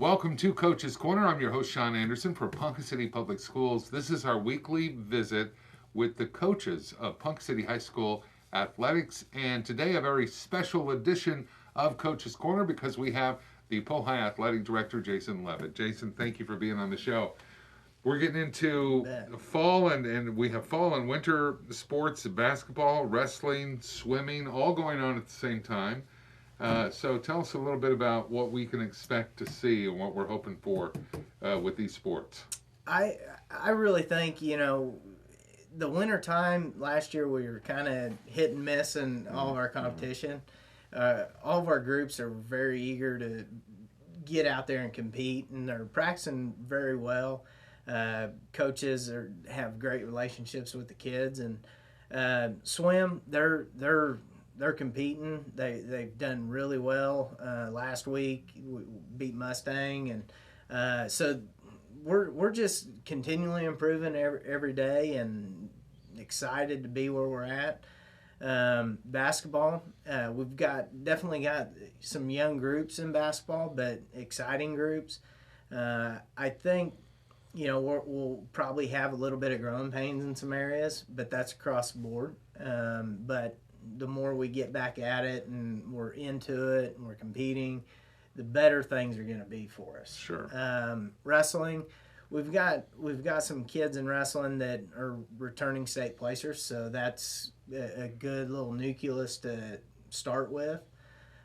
Welcome to Coach's Corner. I'm your host, Sean Anderson for Ponca City Public Schools. This is our weekly visit with the coaches of Ponca City High School athletics. And today, a very special edition of Coach's Corner because we have the Pohai Athletic Director, Jason Leavitt. Jason, thank you for being on the show. We're getting into fall, and we have fall and winter sports, basketball, wrestling, swimming, all going on at the same time. So tell us a little bit about what we can expect to see and what we're hoping for with these sports. I really think, the winter time last year we were kind of hit and miss in all of our competition. All of our groups are very eager to get out there and compete, and they're practicing very well. Coaches have great relationships with the kids, and swim, they're competing. They've done really well. Last week we beat Mustang, and so we're just continually improving every day, and excited to be where we're at. Basketball, we've definitely got some young groups in basketball, but exciting groups. I think we'll probably have a little bit of growing pains in some areas, but that's across the board. But the more we get back at it and we're into it and we're competing, the better things are going to be for us. Sure. Wrestling, we've got some kids in wrestling that are returning state placers, so that's a good little nucleus to start with.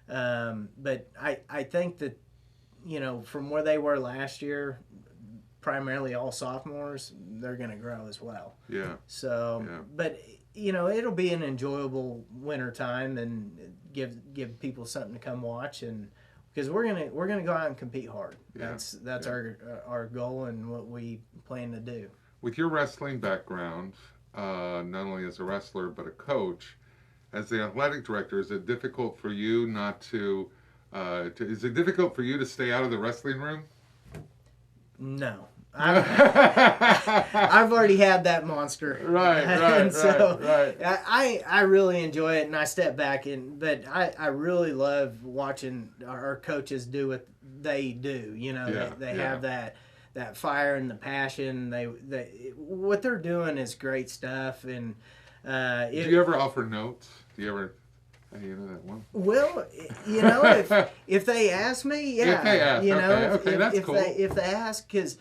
But I think that from where they were last year, primarily all sophomores, they're going to grow as well. Yeah. So, yeah. But it'll be an enjoyable winter time and give people something to come watch, and because we're gonna go out and compete hard. Yeah. That's our goal and what we plan to do. With your wrestling background, not only as a wrestler but a coach, as the athletic director, is it difficult for you is it difficult for you to stay out of the wrestling room? No. I've already had that monster. Right. And so I really enjoy it, and I step back but I really love watching our coaches do what they do. They have that fire and the passion. They what they're doing is great stuff. And do you ever offer notes? Do you ever? Hey, you know that one? Well, if they ask me, yeah. If they ask, okay, that's cool. If they ask, because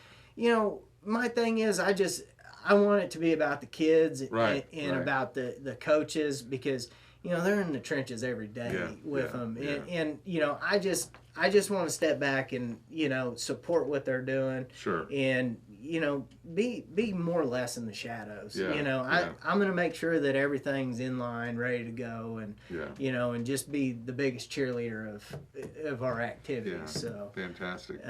my thing is I want it to be about the kids and about the coaches, because they're in the trenches every day with them, and I just want to step back and support what they're doing. Sure. And be more or less in the shadows. I'm going to make sure that everything's in line, ready to go, and and just be the biggest cheerleader of our activities. Yeah. So fantastic.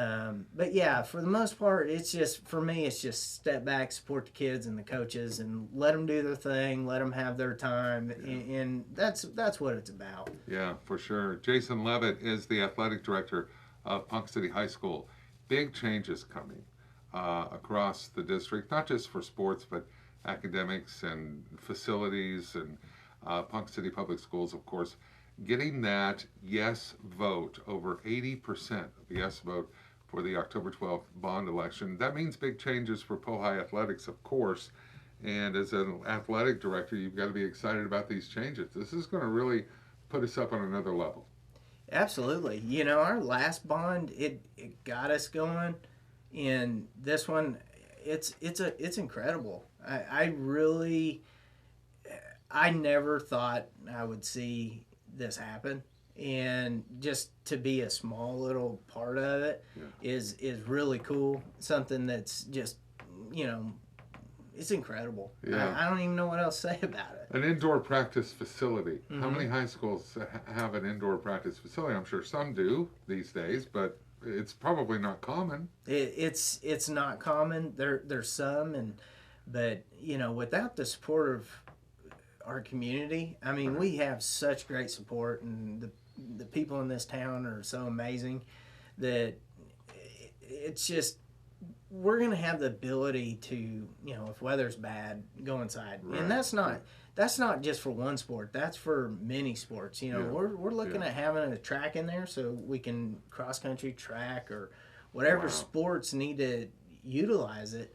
But yeah, for the most part, it's just step back, support the kids and the coaches, and let them do their thing, let them have their time, and that's what it's about. Yeah, for sure. Jason Leavitt is the athletic director of Ponca City High School. Big changes coming across the district, not just for sports, but academics and facilities, and Ponca City Public Schools, of course, getting that yes vote, over 80% of the yes vote for the October 12th bond election. That means big changes for Pohai athletics, of course. And as an athletic director, you've got to be excited about these changes. This is going to really put us up on another level. Absolutely. Our last bond, it got us going. And this one, it's incredible. I never thought I would see this happen, and just to be a small little part of it is really cool. Something that's just it's incredible. Yeah. I don't even know what else to say about it. An indoor practice facility. Mm-hmm. How many high schools have an indoor practice facility? I'm sure some do these days, but it's probably not common. It's not common. There's some, but without the support of our community, I mean, we have such great support, and the people in this town are so amazing that it's just, we're gonna have the ability to, if weather's bad, go inside, and that's not just for one sport. That's for many sports. We're looking at having a track in there so we can cross country track or whatever Wow. sports need to utilize it,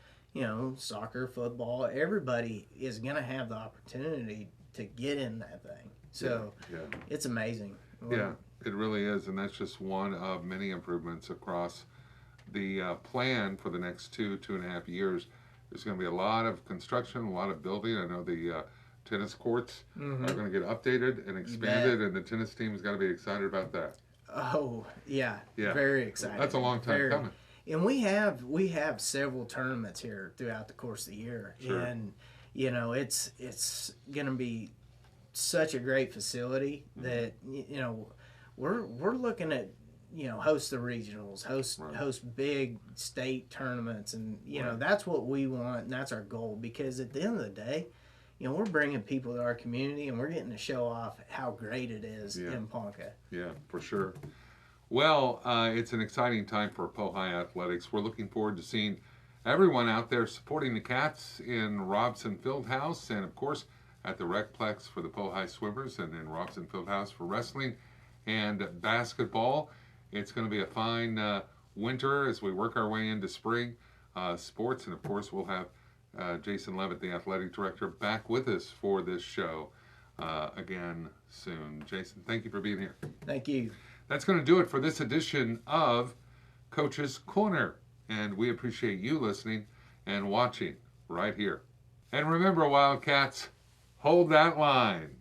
soccer, football, everybody is going to have the opportunity to get in that thing. So Yeah. it's amazing. Yeah, it really is, and that's just one of many improvements across the plan for the next 2.5 years. There's going to be a lot of construction, a lot of building. I know the tennis courts are going to get updated and expanded, and the tennis team's got to be excited about that. Oh yeah, Yeah, very excited. that's a long time coming. And we have several tournaments here throughout the course of the year, Sure. and it's gonna be such a great facility that we're looking at host the regionals, Right. host big state tournaments, and Right. that's what we want, and that's our goal. Because at the end of the day, we're bringing people to our community, and we're getting to show off how great it is in Ponca. Yeah, for sure. Well, it's an exciting time for Pohai Athletics. We're looking forward to seeing everyone out there supporting the Cats in Robson Fieldhouse, and of course at the Recplex for the Pohai Swimmers, and in Robson Fieldhouse for wrestling and basketball. It's going to be a fine winter as we work our way into spring sports, and of course we'll have Jason Leavitt, the athletic director, back with us for this show again soon. Jason, thank you for being here. Thank you. That's going to do it for this edition of Coach's Corner. And we appreciate you listening and watching right here. And remember, Wildcats, hold that line.